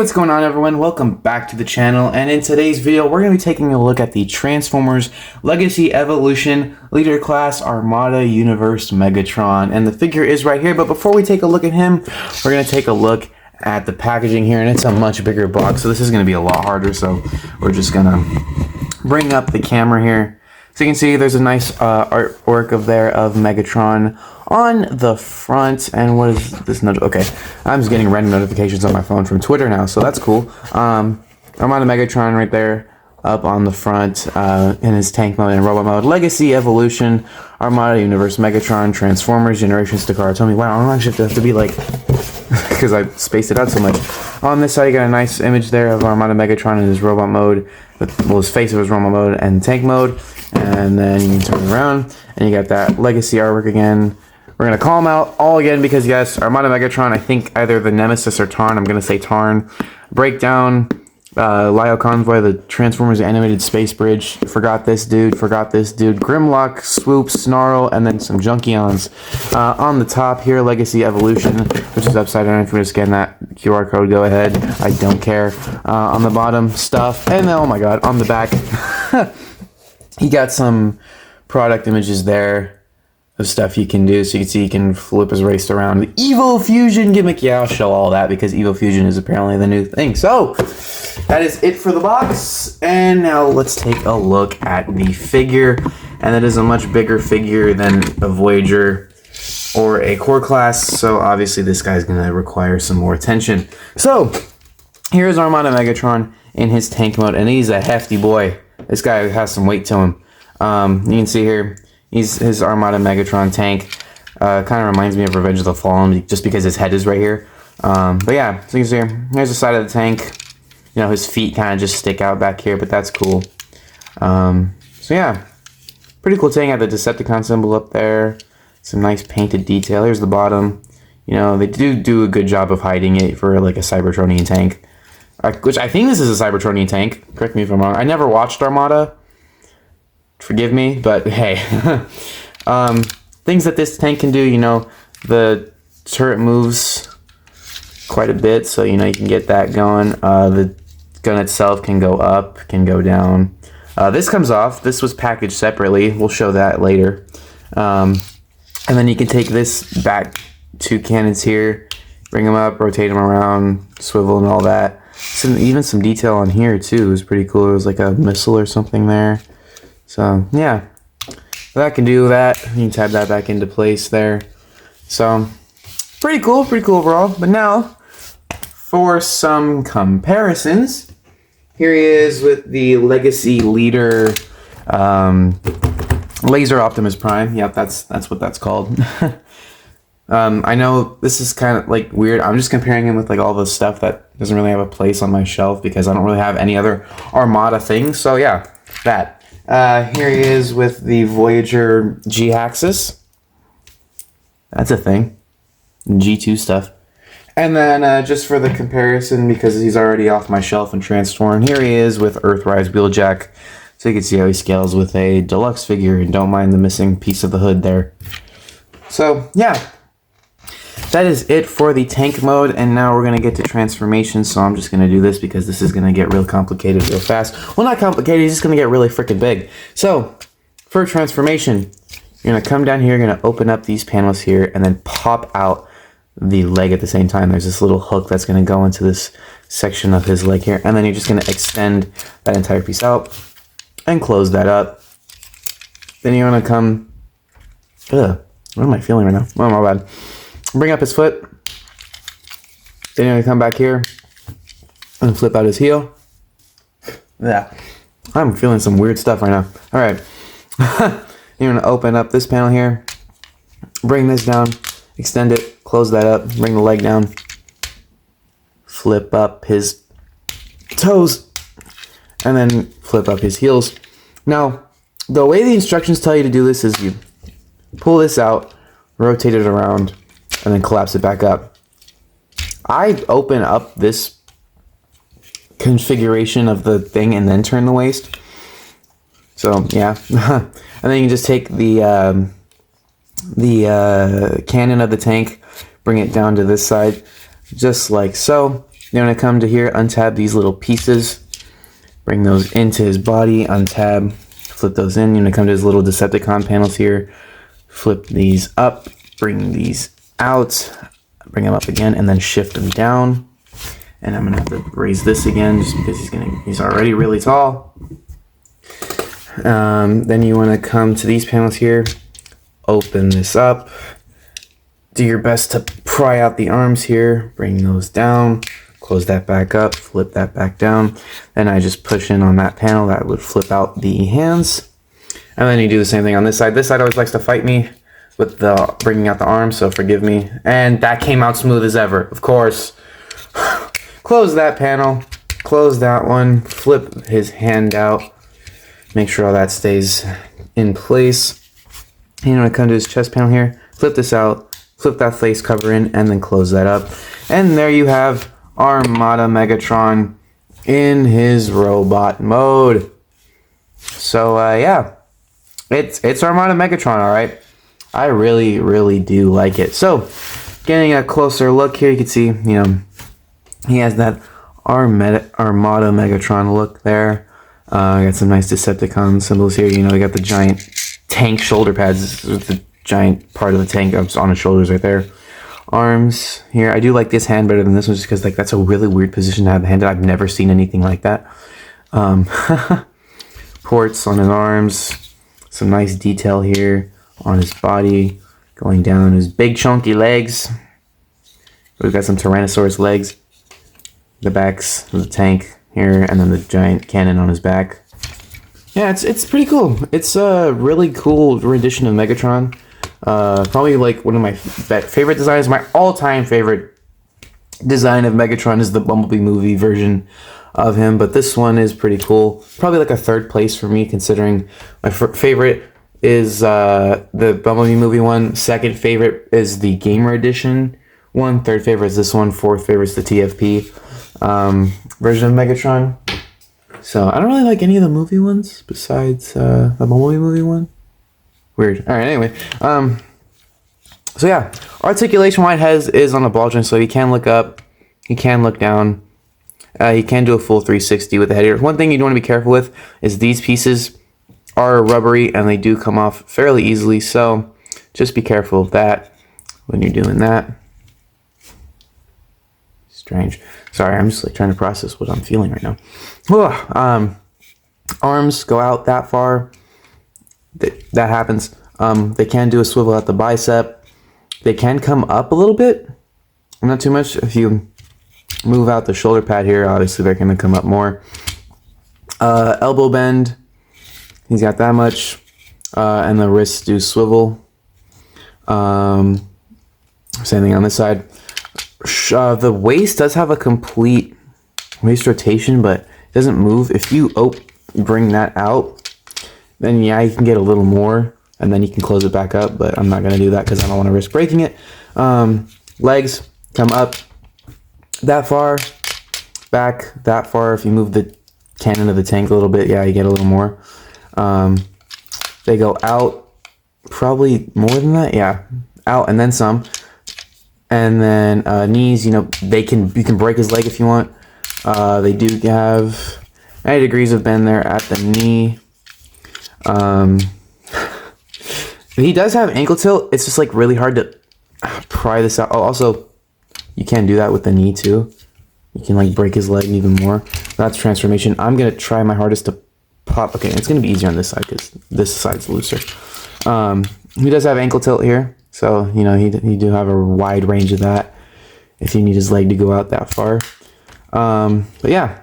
What's going on, everyone? Welcome back to the channel, and in today's video we're going to be taking a look at the Transformers Legacy Evolution Leader Class Armada Universe Megatron, and the figure is right here. But before we take a look at him, we're going to take a look at the packaging here, and it's a much bigger box, so this is going to be a lot harder. So we're just going to bring up the camera here. So you can see there's a nice artwork of Megatron on the front. And what is this? Okay, I'm just getting random notifications on my phone from Twitter now, so that's cool. Armada Megatron right there up on the front in his tank mode and robot mode. Legacy Evolution Armada Universe Megatron Transformers Generations to Car. Tell me, wow, I don't actually have to be like because I spaced it out so much. On this side, you got a nice image there of Armada Megatron in his robot mode, with his face of his robot mode and tank mode. And then you can turn it around, and you got that Legacy artwork again. We're going to call them out all again because, yes, Armada Megatron, I think either the Nemesis or Tarn. I'm going to say Tarn. Breakdown, Lyle Convoy, the Transformers Animated Space Bridge. Forgot this dude. Grimlock, Swoop, Snarl, and then some Junkions. On the top here, Legacy Evolution, which is upside down. If you want to scan that QR code, go ahead. I don't care. On the bottom, stuff. And then, oh my god, on the back, he got some product images there of stuff you can do. So you can see you can flip his waist around. The Evo Fusion gimmick. Yeah, I'll show all that because Evo Fusion is apparently the new thing. So that is it for the box. And now let's take a look at the figure. And that is a much bigger figure than a Voyager or a Core Class. So obviously this guy's going to require some more attention. So here's Armada Megatron in his tank mode. And he's a hefty boy. This guy has some weight to him. You can see here, his Armada Megatron tank. Kind of reminds me of Revenge of the Fallen, just because his head is right here. But yeah, so you can see here, here's the side of the tank. You know, his feet kind of just stick out back here, but that's cool. So yeah, pretty cool tank. Got the Decepticon symbol up there. Some nice painted detail. Here's the bottom. You know, they do a good job of hiding it for like a Cybertronian tank. Which I think this is a Cybertronian tank. Correct me if I'm wrong. I never watched Armada. Forgive me, but hey. Things that this tank can do, you know, the turret moves quite a bit, so you know you can get that going. The gun itself can go up, can go down. This comes off. This was packaged separately. We'll show that later. And then you can take this back, two cannons here, bring them up, rotate them around, swivel and all that. Even some detail on here too is pretty cool. It was like a missile or something there. So yeah, that can do that. You can tab that back into place there. So pretty cool overall. But now for some comparisons, here he is with the Legacy Leader Laser Optimus Prime. Yep, that's what that's called. I know this is kind of like weird. I'm just comparing him with like all the stuff that doesn't really have a place on my shelf because I don't really have any other Armada things. So yeah, that. Here he is with the Voyager G-Axis. That's a thing. G2 stuff. And then just for the comparison, because he's already off my shelf and transformed, here he is with Earthrise Wheeljack. So you can see how he scales with a deluxe figure, and don't mind the missing piece of the hood there. So yeah. That is it for the tank mode, and now we're going to get to transformation, so I'm just going to do this because this is going to get real complicated real fast. Well, not complicated, it's just going to get really freaking big. So, for transformation, you're going to come down here, you're going to open up these panels here, and then pop out the leg at the same time. There's this little hook that's going to go into this section of his leg here, and then you're just going to extend that entire piece out and close that up. Then you're going to come... Ugh, what am I feeling right now? Oh, my bad. Bring up his foot. Then you're going to come back here and flip out his heel. Yeah. I'm feeling some weird stuff right now. Alright. You're going to open up this panel here. Bring this down. Extend it. Close that up. Bring the leg down. Flip up his toes. And then flip up his heels. Now, the way the instructions tell you to do this is you pull this out, rotate it around, and then collapse it back up. I open up this configuration of the thing and then turn the waist. So yeah, and then you can just take the cannon of the tank, bring it down to this side, just like so, Then when I come to here, untab these little pieces, bring those into his body, untab, flip those in. You're gonna come to his little Decepticon panels here, flip these up, bring these out, bring them up again, and then shift them down. And I'm gonna have to raise this again just because he's already really tall. Then you wanna come to these panels here, open this up, do your best to pry out the arms here, bring those down, close that back up, flip that back down. Then I just push in on that panel that would flip out the hands. And then you do the same thing on this side. This side always likes to fight me with the bringing out the arms, so forgive me. And that came out smooth as ever, of course. Close that panel, close that one, flip his hand out, make sure all that stays in place. And when I come to his chest panel here, flip this out, flip that face cover in, and then close that up. And there you have Armada Megatron in his robot mode. So yeah, it's Armada Megatron, all right. I really do like it. So getting a closer look here, you can see, he has that Armada Megatron look there. Got some nice Decepticon symbols here. We got the giant tank shoulder pads. This is the giant part of the tank on his shoulders right there. Arms here. I do like this hand better than this one just because that's a really weird position to have the hand. I've never seen anything like that. Ports on his arms. Some nice detail here on his body. Going down his big chunky legs. We've got some Tyrannosaurus legs. The backs of the tank here, and then the giant cannon on his back. Yeah, it's pretty cool. It's a really cool rendition of Megatron. Probably like one of my favorite designs. My all-time favorite design of Megatron is the Bumblebee movie version of him, but this one is pretty cool. Probably like a third place for me, considering my favorite is the Bumblebee movie one. Second favorite is the Gamer Edition one. Third favorite is this one. Fourth favorite is the TFP version of Megatron. So I don't really like any of the movie ones besides the Bumblebee movie one. Weird. All right. Anyway, so yeah, articulation wise is on a ball joint, so he can look up, he can look down, he can do a full 360 with the head here. One thing you want to be careful with is these pieces are rubbery and they do come off fairly easily, so just be careful of that when you're doing that. Strange. Sorry, I'm just trying to process what I'm feeling right now. Arms go out that far. That happens. They can do a swivel at the bicep. They can come up a little bit, not too much. If you move out the shoulder pad here, obviously they're going to come up more. Elbow bend, he's got that much, and the wrists do swivel. Same thing on this side. The waist does have a complete waist rotation, but it doesn't move. If you bring that out, then yeah, you can get a little more, and then you can close it back up, but I'm not going to do that because I don't want to risk breaking it. Legs come up that far, back that far. If you move the cannon of the tank a little bit, yeah, you get a little more. They go out probably more than that, yeah, out and then some. And then knees, you can break his leg if you want. They do have 90 degrees of bend there at the knee. He does have ankle tilt. It's just really hard to pry this out. Oh, also, you can do that with the knee too. You can break his leg even more. That's transformation. I'm gonna try my hardest to pop. Okay, it's gonna be easier on this side because this side's looser. He does have ankle tilt here, so he do have a wide range of that if you need his leg to go out that far. But yeah.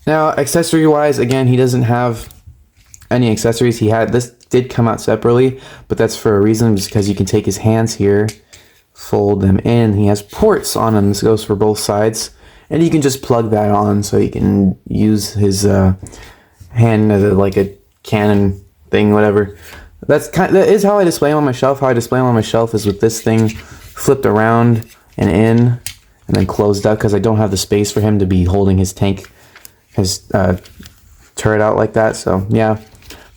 Now, accessory wise, again, he doesn't have any accessories. This did come out separately, but that's for a reason, just because you can take his hands here, fold them in. He has ports on him. This goes for both sides, and you can just plug that on so you can use his hand as a cannon thing, whatever. That is how I display him on my shelf. How I display him on my shelf is with this thing flipped around and in, and then closed up, because I don't have the space for him to be holding his tank, his turret out like that. So yeah,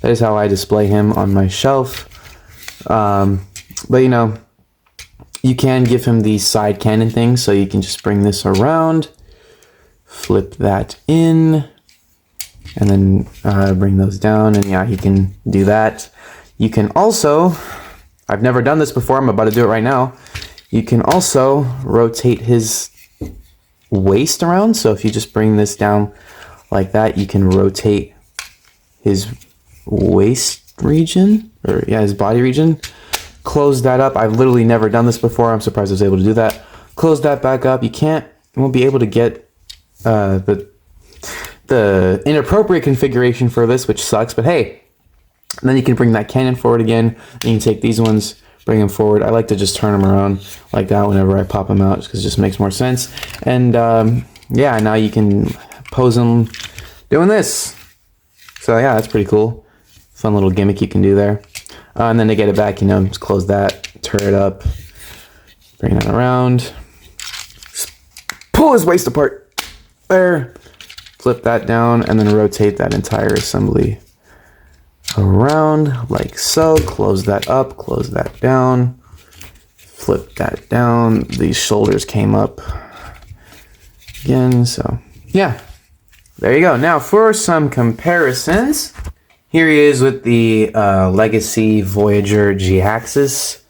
that is how I display him on my shelf. But You can give him these side cannon things, so you can just bring this around, flip that in, and then bring those down, and yeah, he can do that. You can also, I've never done this before, I'm about to do it right now. You can also rotate his waist around, so if you just bring this down like that, you can rotate his waist region, or yeah, his body region. Close that up. I've literally never done this before. I'm surprised I was able to do that. Close that back up. You won't be able to get the inappropriate configuration for this, which sucks, but hey, and then you can bring that cannon forward again, and you can take these ones, bring them forward. I like to just turn them around like that whenever I pop them out, just because it just makes more sense. And yeah, now you can pose them doing this. So yeah, that's pretty cool. Fun little gimmick you can do there. And then to get it back, you know, just close that, turn it up, bring it around, pull his waist apart, there, flip that down, and then rotate that entire assembly around like so. Close that up, close that down, flip that down. These shoulders came up again, so yeah, there you go. Now for some comparisons. Here he is with the Legacy Voyager G-Axis.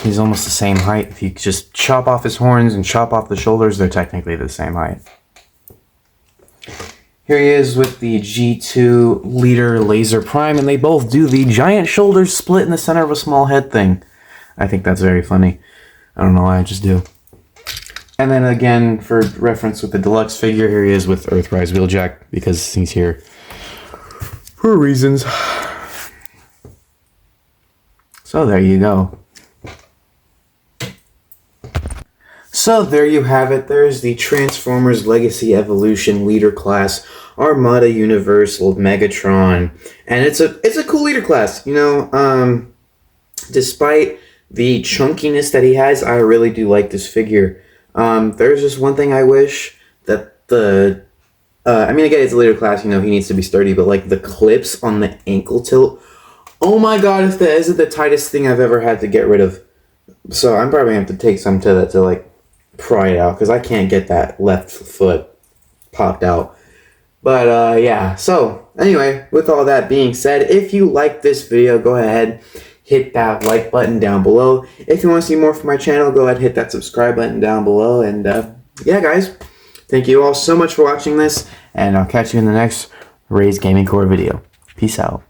He's almost the same height. If you just chop off his horns and chop off the shoulders, they're technically the same height. Here he is with the G2 Leader Laser Prime, and they both do the giant shoulders split in the center of a small head thing. I think that's very funny. I don't know why, I just do. And then again, for reference with the deluxe figure, here he is with Earthrise Wheeljack, because he's here for reasons. So there you go. So there you have it. There's the Transformers Legacy Evolution Leader Class Armada Universe Megatron, and it's a cool leader class. You know, despite the chunkiness that he has, I really do like this figure. There's just one thing I wish that the I mean, again, it's a leader class, you know, he needs to be sturdy, but like the clips on the ankle tilt, oh my god, is it the tightest thing I've ever had to get rid of. So I'm probably going to have to take some to that to like pry it out, because I can't get that left foot popped out. But yeah, so anyway, with all that being said, if you like this video, go ahead, hit that like button down below. If you want to see more from my channel, go ahead, hit that subscribe button down below. And yeah, guys, thank you all so much for watching this, and I'll catch you in the next Ray's Gaming Core video. Peace out.